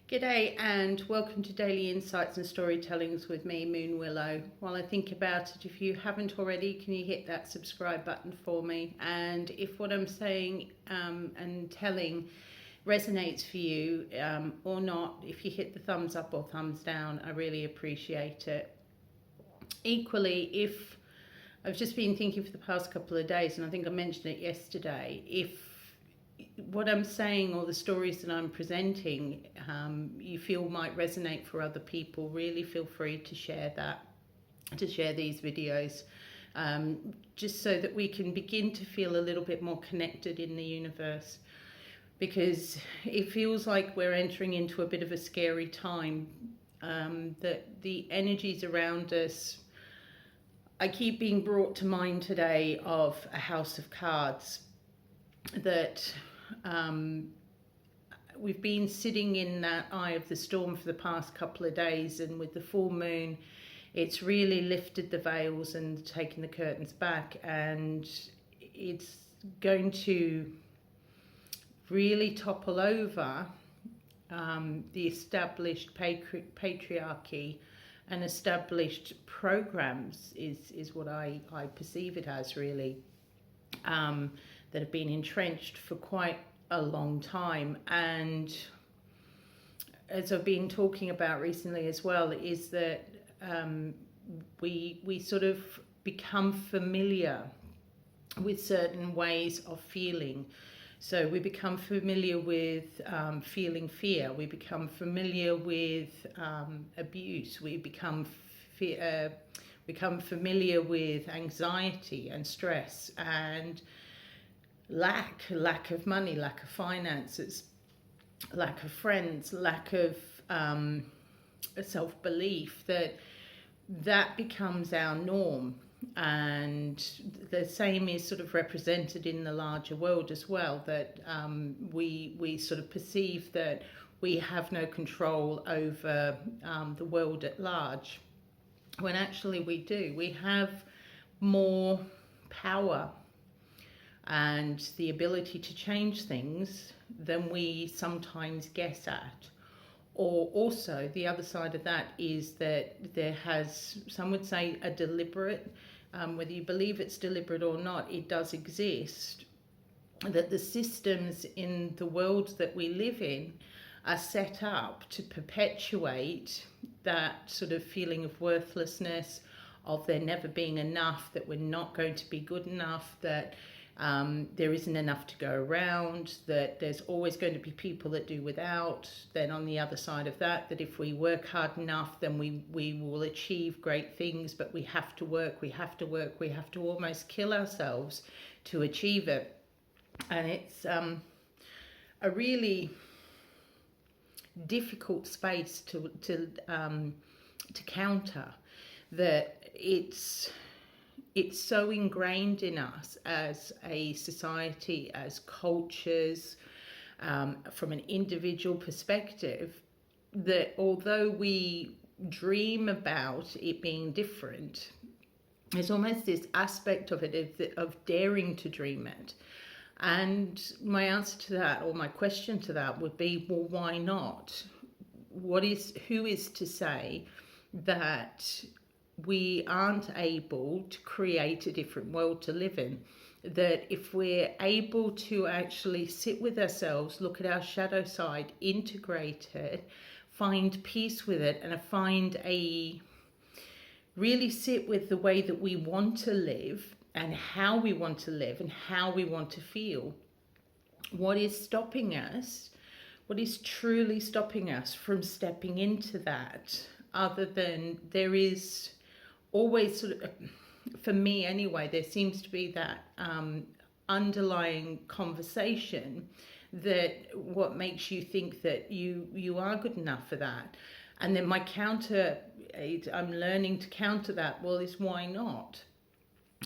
G'day and welcome to Daily Insights and Storytellings with me, Moon Willow. While I think about it, if you haven't already, can you hit that subscribe button for me? And if what I'm saying and telling resonates for you or not, if you hit the thumbs up or thumbs down, I really appreciate it. Equally, if I've just been thinking for the past couple of days, and I think I mentioned it yesterday, if what I'm saying or the stories that I'm presenting you feel might resonate for other people, really feel free to share these videos, just so that we can begin to feel a little bit more connected in the universe, because it feels like we're entering into a bit of a scary time, that the energies around us. I keep being brought to mind today of a house of cards that we've been sitting in that eye of the storm for the past couple of days, and with the full moon it's really lifted the veils and taken the curtains back, and it's going to really topple over the established patriarchy and established programs is what I perceive it as, really, that have been entrenched for quite a long time. And as I've been talking about recently as well, is that we sort of become familiar with certain ways of feeling. So we become familiar with feeling fear. We become familiar with abuse. We become familiar with anxiety and stress and lack of money, lack of finances, lack of friends, lack of self-belief, that becomes our norm. And the same is sort of represented in the larger world as well, that we sort of perceive that we have no control over the world at large, when actually we do. We have more power and the ability to change things than we sometimes guess at. Or also the other side of that is that there has, some would say, a deliberate, whether you believe it's deliberate or not, it does exist, that the systems in the world that we live in are set up to perpetuate that sort of feeling of worthlessness, of there never being enough, that we're not going to be good enough, that there isn't enough to go around, that there's always going to be people that do without. Then on the other side of that, that if we work hard enough, then we will achieve great things, but we have to work, we have to almost kill ourselves to achieve it. And it's a really difficult space to counter, that it's so ingrained in us as a society, as cultures, from an individual perspective, that although we dream about it being different, there's almost this aspect of it of daring to dream it. And my answer to that, or my question to that, would be, well, why not? Who is to say that we aren't able to create a different world to live in? That if we're able to actually sit with ourselves, look at our shadow side, integrate it, find peace with it, and really sit with the way that we want to live and how we want to live and how we want to feel. What is stopping us? What is truly stopping us from stepping into that? Other than there is always sort of, for me anyway, there seems to be that underlying conversation, that what makes you think that you are good enough for that. And then my counter, I'm learning to counter that, well, is why not?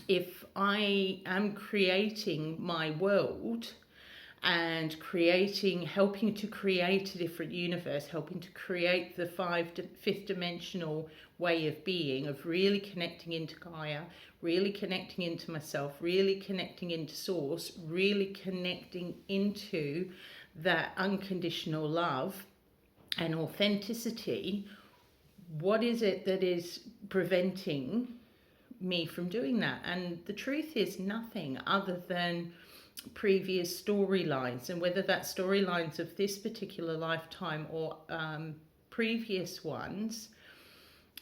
If I am creating my world and helping to create a different universe, helping to create the fifth dimensional way of being, of really connecting into Gaia, really connecting into myself, really connecting into source, really connecting into that unconditional love, and authenticity, what is it that is preventing me from doing that? And the truth is nothing other than previous storylines, and whether that's storylines of this particular lifetime or previous ones,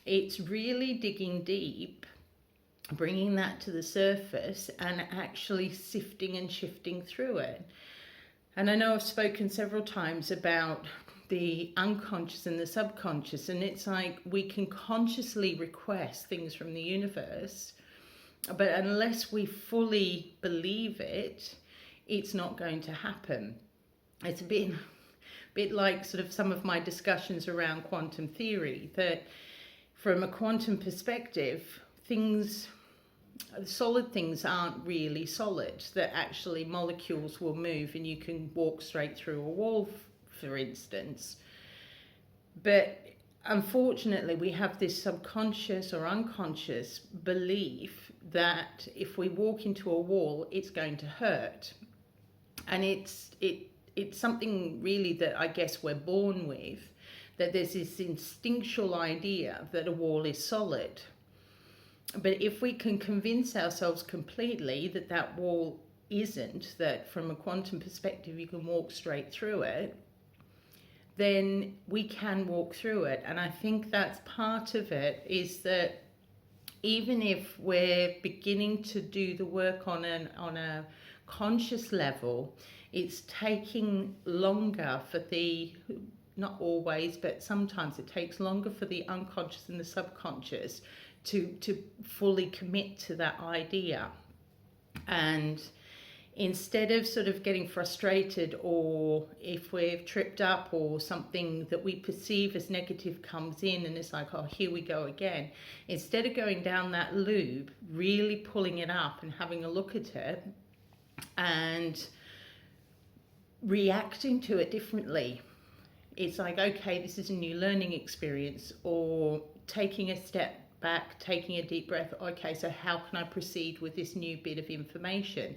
it's really digging deep, bringing that to the surface and actually sifting and shifting through it. And I know I've spoken several times about the unconscious and the subconscious, and it's like we can consciously request things from the universe, but unless we fully believe it, it's not going to happen. It's a bit like sort of some of my discussions around quantum theory, that from a quantum perspective, solid things aren't really solid, that actually molecules will move and you can walk straight through a wall, for instance. But unfortunately, we have this subconscious or unconscious belief that if we walk into a wall, it's going to hurt. And it's something really that I guess we're born with, that there's this instinctual idea that a wall is solid. But if we can convince ourselves completely that that wall isn't, that from a quantum perspective you can walk straight through it, then we can walk through it. And I think that's part of it, is that even if we're beginning to do the work on a conscious level, it's taking longer for not always, but sometimes it takes longer for the unconscious and the subconscious to fully commit to that idea. And instead of sort of getting frustrated, or if we've tripped up or something that we perceive as negative comes in and it's like, oh, here we go again, instead of going down that loop, really pulling it up and having a look at it and reacting to it differently. It's like, okay, this is a new learning experience, or taking a step back, taking a deep breath. Okay, so how can I proceed with this new bit of information?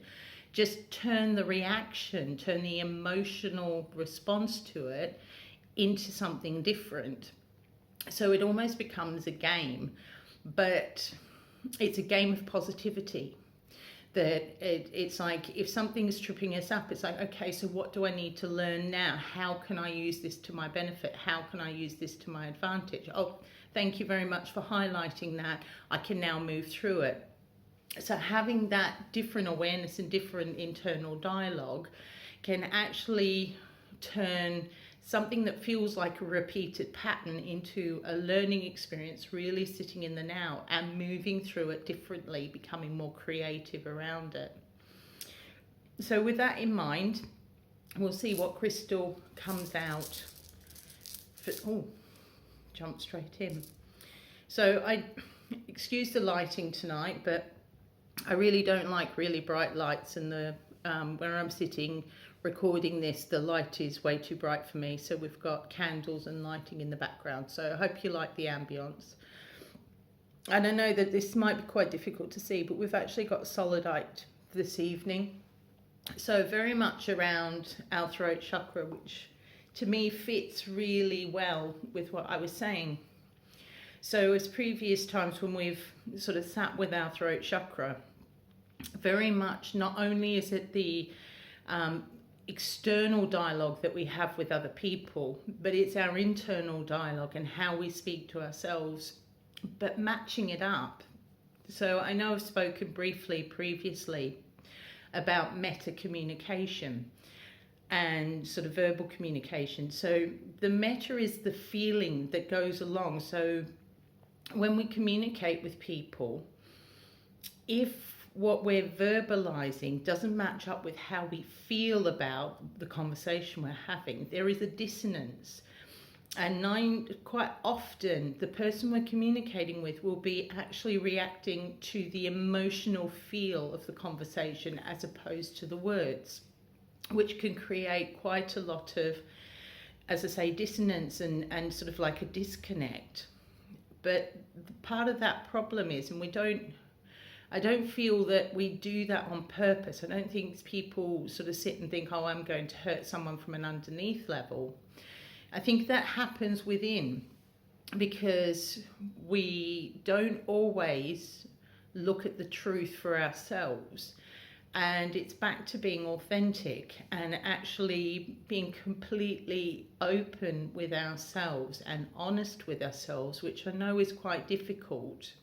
Just turn the reaction, turn the emotional response to it into something different. So it almost becomes a game, but it's a game of positivity. That it's like, if something's tripping us up, it's like, okay, so what do I need to learn now? How can I use this to my benefit? How can I use this to my advantage? Oh, thank you very much for highlighting that. I can now move through it. So having that different awareness and different internal dialogue can actually turn something that feels like a repeated pattern into a learning experience, really sitting in the now and moving through it differently, becoming more creative around it. So with that in mind, we'll see what crystal comes out. Jump straight in. So excuse the lighting tonight, but I really don't like really bright lights, and where I'm sitting recording this, the light is way too bright for me, so we've got candles and lighting in the background. So I hope you like the ambience. And I know that this might be quite difficult to see, but we've actually got solidite this evening, so very much around our throat chakra, which to me fits really well with what I was saying. So as previous times when we've sort of sat with our throat chakra, very much not only is it the external dialogue that we have with other people, but it's our internal dialogue and how we speak to ourselves, but matching it up. So I know I've spoken briefly previously about meta communication and sort of verbal communication. So the meta is the feeling that goes along. So when we communicate with people, if what we're verbalizing doesn't match up with how we feel about the conversation we're having, there is a dissonance. And quite often, the person we're communicating with will be actually reacting to the emotional feel of the conversation as opposed to the words, which can create quite a lot of, as I say, dissonance and sort of like a disconnect. But part of that problem is, and I don't feel that we do that on purpose. I don't think people sort of sit and think, oh, I'm going to hurt someone from an underneath level. I think that happens within, because we don't always look at the truth for ourselves. And it's back to being authentic and actually being completely open with ourselves and honest with ourselves, which I know is quite difficult.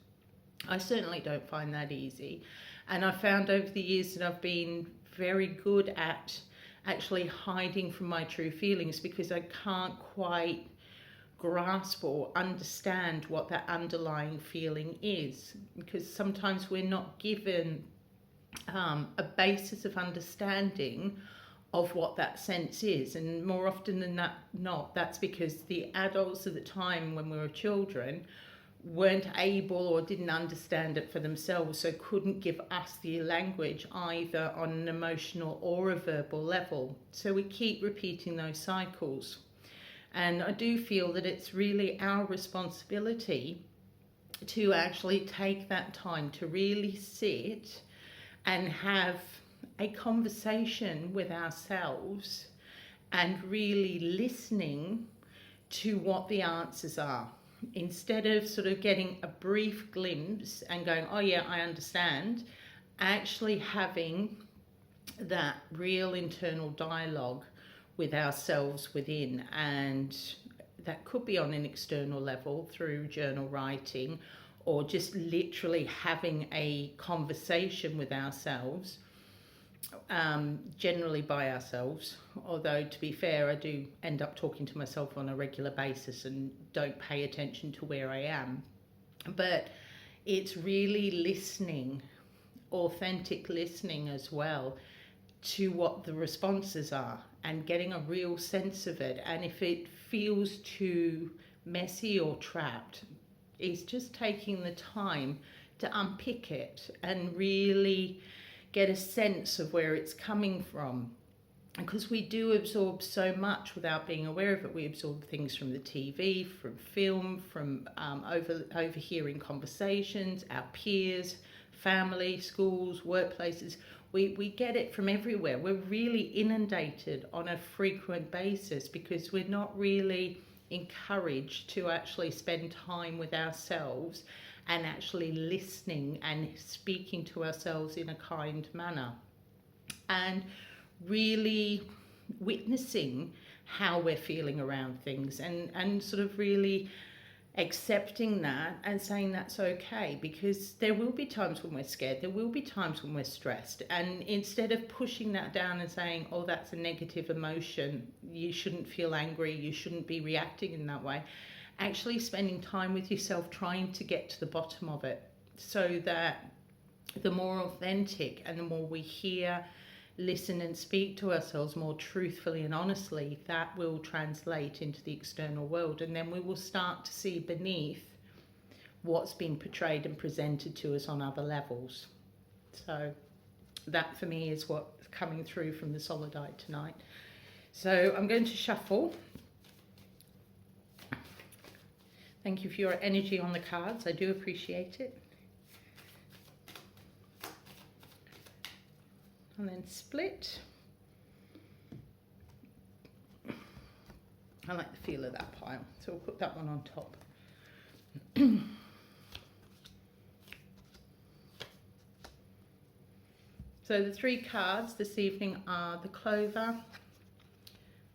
I certainly don't find that easy. And I found over the years that I've been very good at actually hiding from my true feelings, because I can't quite grasp or understand what that underlying feeling is, because sometimes we're not given a basis of understanding of what that sense is, and more often than not, that's because the adults at the time when we were children weren't able or didn't understand it for themselves, so couldn't give us the language either on an emotional or a verbal level. So we keep repeating those cycles. And I do feel that it's really our responsibility to actually take that time to really sit and have a conversation with ourselves and really listening to what the answers are. Instead of sort of getting a brief glimpse and going, oh yeah, I understand, actually having that real internal dialogue with ourselves within. And that could be on an external level through journal writing, or just literally having a conversation with ourselves, generally by ourselves. Although, to be fair, I do end up talking to myself on a regular basis and don't pay attention to where I am. But it's really listening, authentic listening as well, to what the responses are and getting a real sense of it. And if it feels too messy or trapped, it's just taking the time to unpick it and really get a sense of where it's coming from. Because we do absorb so much without being aware of it. We absorb things from the TV, from film, from overhearing conversations, our peers, family, schools, workplaces. We get it from everywhere. We're really inundated on a frequent basis because we're not really encouraged to actually spend time with ourselves and actually listening and speaking to ourselves in a kind manner, and really witnessing how we're feeling around things, and sort of really accepting that and saying that's okay, because there will be times when we're scared, there will be times when we're stressed, and instead of pushing that down and saying, oh, that's a negative emotion, you shouldn't feel angry, you shouldn't be reacting in that way, actually spending time with yourself trying to get to the bottom of it, so that the more authentic and the more we hear, listen and speak to ourselves more truthfully and honestly, that will translate into the external world, and then we will start to see beneath what's being portrayed and presented to us on other levels. So that for me is what's coming through from the Solidite tonight. So I'm going to shuffle. Thank you for your energy on the cards. I do appreciate it. And then split. I like the feel of that pile, so we'll put that one on top. So the three cards this evening are the Clover,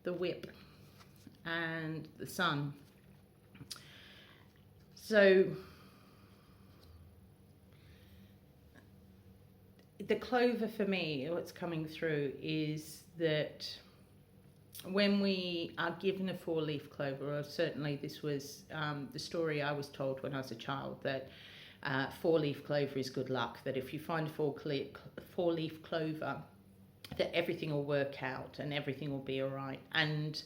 the Whip, and the Sun. So the Clover for me, what's coming through is that when we are given a four-leaf clover, or certainly this was the story I was told when I was a child, that four-leaf clover is good luck, that if you find a four-leaf clover, that everything will work out and everything will be all right. And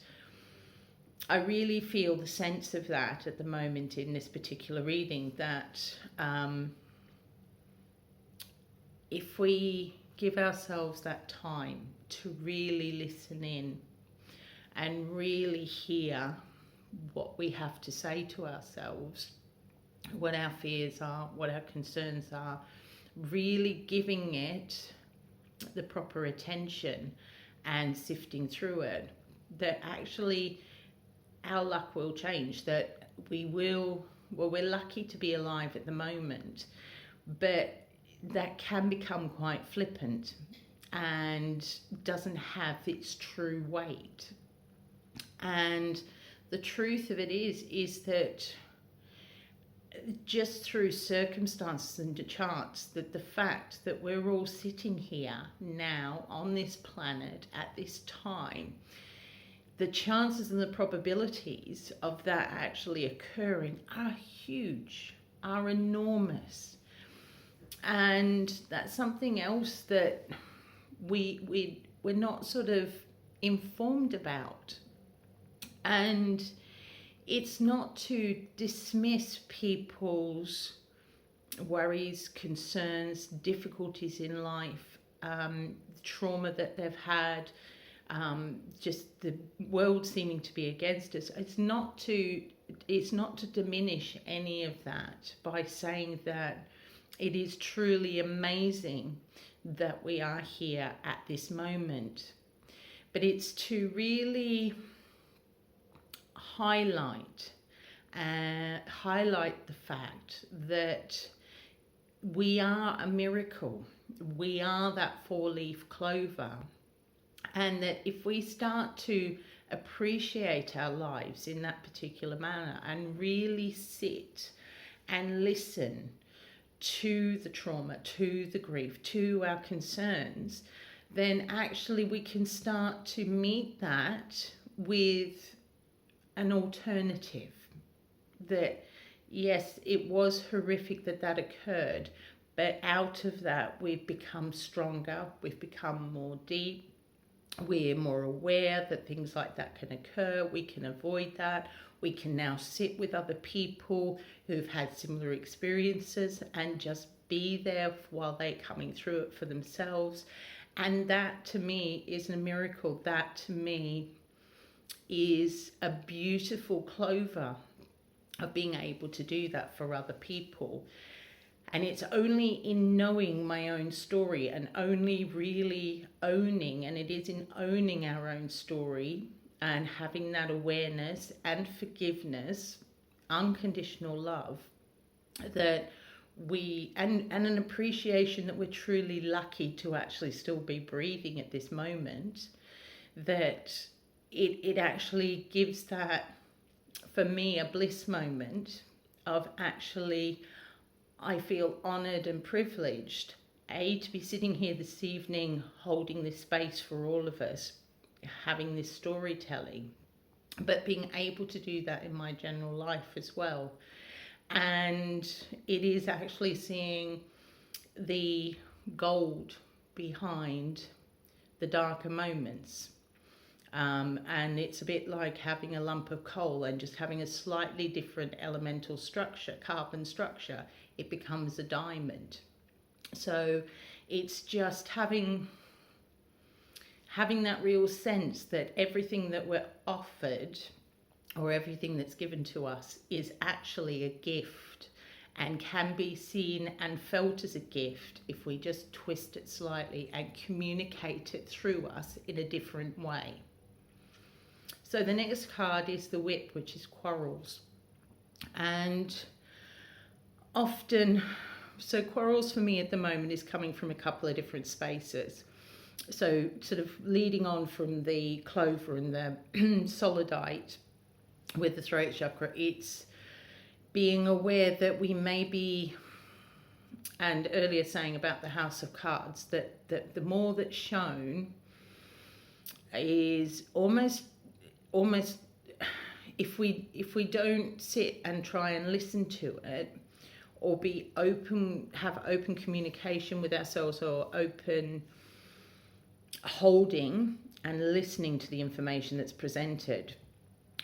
I really feel the sense of that at the moment in this particular reading, that if we give ourselves that time to really listen in and really hear what we have to say to ourselves, what our fears are, what our concerns are, really giving it the proper attention and sifting through it, that actually our luck will change, that we're lucky to be alive at the moment, but that can become quite flippant and doesn't have its true weight. And the truth of it is that just through circumstances and the chance, that the fact that we're all sitting here now on this planet at this time, the chances and the probabilities of that actually occurring are huge, are enormous. And that's something else that we're not sort of informed about. And it's not to dismiss people's worries, concerns, difficulties in life, trauma that they've had, just the world seeming to be against us. It's not to diminish any of that by saying that it is truly amazing that we are here at this moment. But it's to really highlight the fact that we are a miracle. We are that 4-leaf clover. And that if we start to appreciate our lives in that particular manner and really sit and listen to the trauma, to the grief, to our concerns, then actually we can start to meet that with an alternative. That yes, it was horrific that occurred, but out of that we've become stronger, we've become more deep, we're more aware that things like that can occur, we can avoid that, we can now sit with other people who've had similar experiences and just be there while they're coming through it for themselves. And that to me is a miracle. That to me is a beautiful clover of being able to do that for other people. And it's only in knowing my own story and only really owning, and it is in owning our own story and having that awareness and forgiveness, unconditional love, that and an appreciation that we're truly lucky to actually still be breathing at this moment, that it actually gives that, for me, a bliss moment of actually, I feel honoured and privileged, to be sitting here this evening holding this space for all of us, having this storytelling, but being able to do that in my general life as well. And it is actually seeing the gold behind the darker moments. And it's a bit like having a lump of coal and just having a slightly different elemental structure, carbon structure. It becomes a diamond. So it's just having that real sense that everything that we're offered or everything that's given to us is actually a gift and can be seen and felt as a gift if we just twist it slightly and communicate it through us in a different way. So the next card is the Whip, which is quarrels. And often, so quarrels for me at the moment is coming from a couple of different spaces. So sort of leading on from the Clover and the Solidite with the throat chakra, it's being aware that we may be, and earlier saying about the House of Cards, that the more that's shown is almost if we don't sit and try and listen to it, or be open, have open communication with ourselves, or open holding and listening to the information that's presented,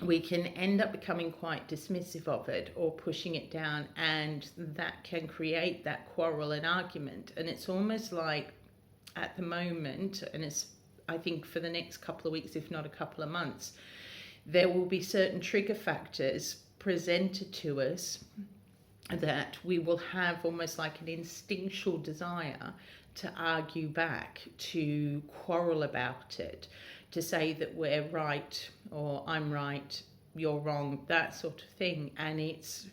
we can end up becoming quite dismissive of it or pushing it down, and that can create that quarrel and argument. And it's almost like at the moment, and it's, I think for the next couple of weeks, if not a couple of months, there will be certain trigger factors presented to us that we will have almost like an instinctual desire to argue back, to quarrel about it, to say that we're right or I'm right, you're wrong, that sort of thing. And it's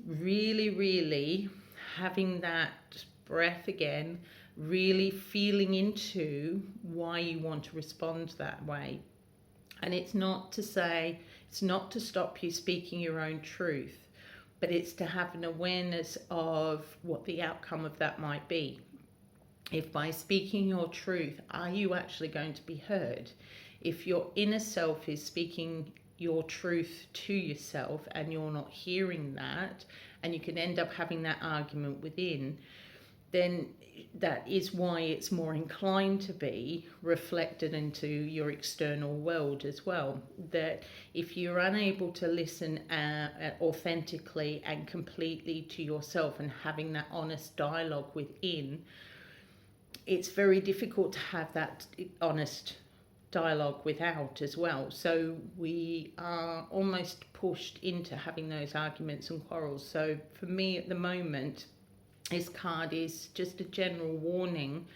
really, really having that breath again, really feeling into why you want to respond that way. And it's not to stop you speaking your own truth, but it's to have an awareness of what the outcome of that might be. If by speaking your truth, are you actually going to be heard? If your inner self is speaking your truth to yourself and you're not hearing that, and you can end up having that argument within, then that is why it's more inclined to be reflected into your external world as well. That if you're unable to listen authentically and completely to yourself and having that honest dialogue within, it's very difficult to have that honest dialogue without as well. So we are almost pushed into having those arguments and quarrels. So for me at the moment, this card is just a general warning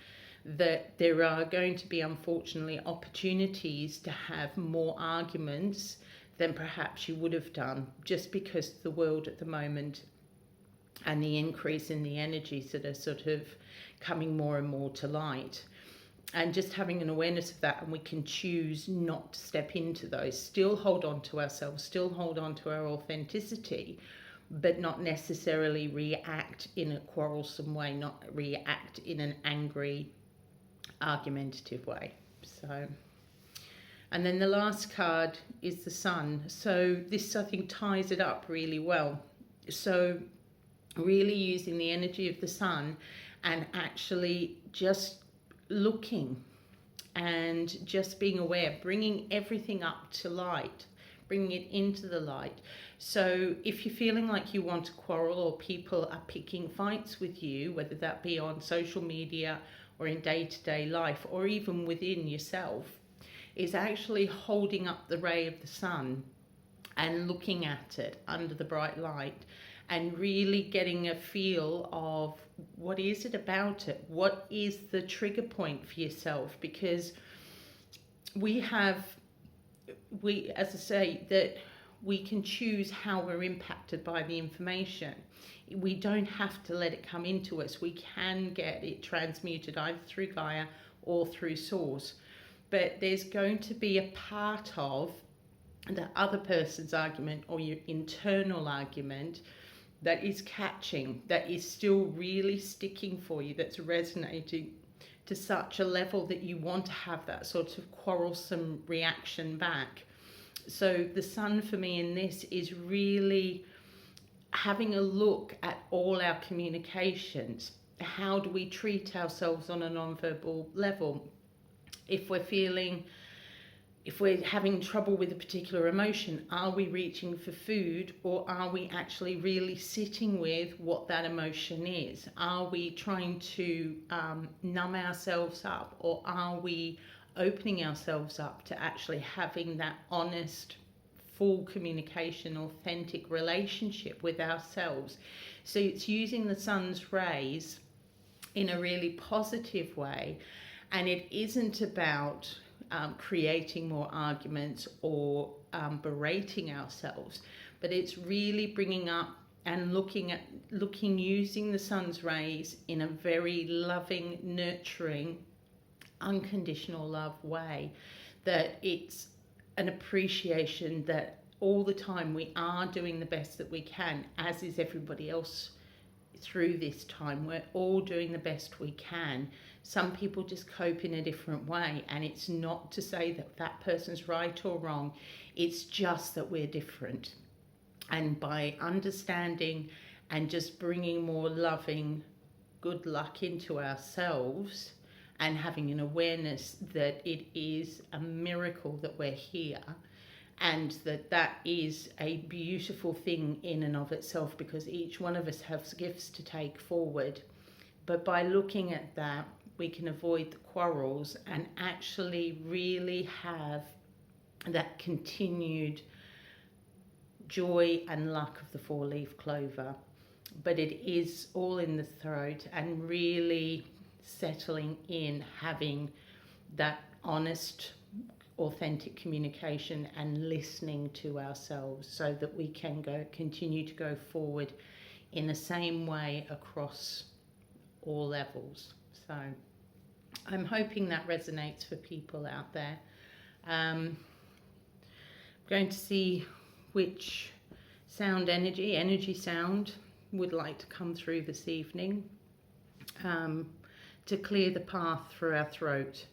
that there are going to be, unfortunately, opportunities to have more arguments than perhaps you would have done, just because the world at the moment and the increase in the energies that are sort of coming more and more to light. And just having an awareness of that, and we can choose not to step into those, still hold on to ourselves, still hold on to our authenticity, but not necessarily react in a quarrelsome way, not react in an angry, argumentative way. So, and then the last card is the Sun. So this, I think, ties it up really well. So really using the energy of the Sun and actually just looking and just being aware, bringing everything up to light, bringing it into the light. So if you're feeling like you want to quarrel or people are picking fights with you, whether that be on social media or in day-to-day life or even within yourself, is actually holding up the ray of the Sun and looking at it under the bright light and really getting a feel of what is it about it? What is the trigger point for yourself? Because as I say, that we can choose how we're impacted by the information. We don't have to let it come into us. We can get it transmuted either through Gaia or through Source. But there's going to be a part of the other person's argument or your internal argument that is catching, that is still really sticking for you, that's resonating to such a level that you want to have that sort of quarrelsome reaction back. So the Sun for me in this is really having a look at all our communications. How do we treat ourselves on a non-verbal level? If we're having trouble with a particular emotion, are we reaching for food, or are we actually really sitting with what that emotion is? Are we trying to numb ourselves up, or are we opening ourselves up to actually having that honest, full communication, authentic relationship with ourselves? So it's using the Sun's rays in a really positive way, and it isn't about creating more arguments or berating ourselves, but it's really bringing up and looking using the Sun's rays in a very loving, nurturing, unconditional love way, that it's an appreciation that all the time we are doing the best that we can, as is everybody else through this time. We're all doing the best we can. Some people just cope in a different way, and it's not to say that that person's right or wrong. It's just that we're different. And by understanding and just bringing more loving good luck into ourselves and having an awareness that it is a miracle that we're here, and that is a beautiful thing in and of itself, because each one of us has gifts to take forward. But by looking at that, we can avoid the quarrels and actually really have that continued joy and luck of the four-leaf clover. But it is all in the throat, and really settling in, having that honest authentic communication and listening to ourselves, so that we can continue to go forward in the same way across all levels. So I'm hoping that resonates for people out there. I'm going to see which energy sound would like to come through this evening, to clear the path through our throat.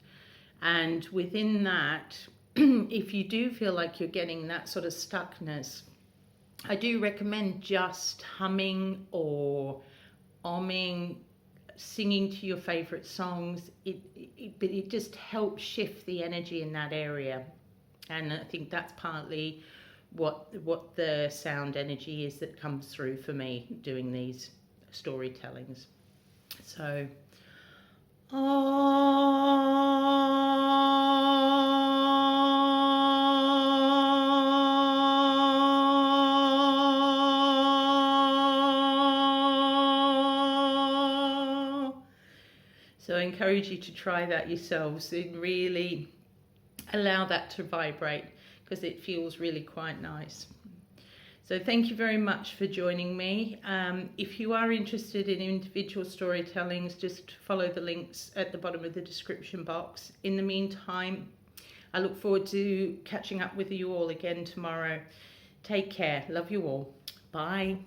And within that, if you do feel like you're getting that sort of stuckness, I do recommend just humming or umming, singing to your favorite songs. But it just helps shift the energy in that area. And I think that's partly what the sound energy is that comes through for me doing these storytellings. So, so I encourage you to try that yourselves and really allow that to vibrate, because it feels really quite nice. So thank you very much for joining me. If you are interested in individual storytellings, just follow the links at the bottom of the description box. In the meantime, I look forward to catching up with you all again tomorrow. Take care. Love you all. Bye.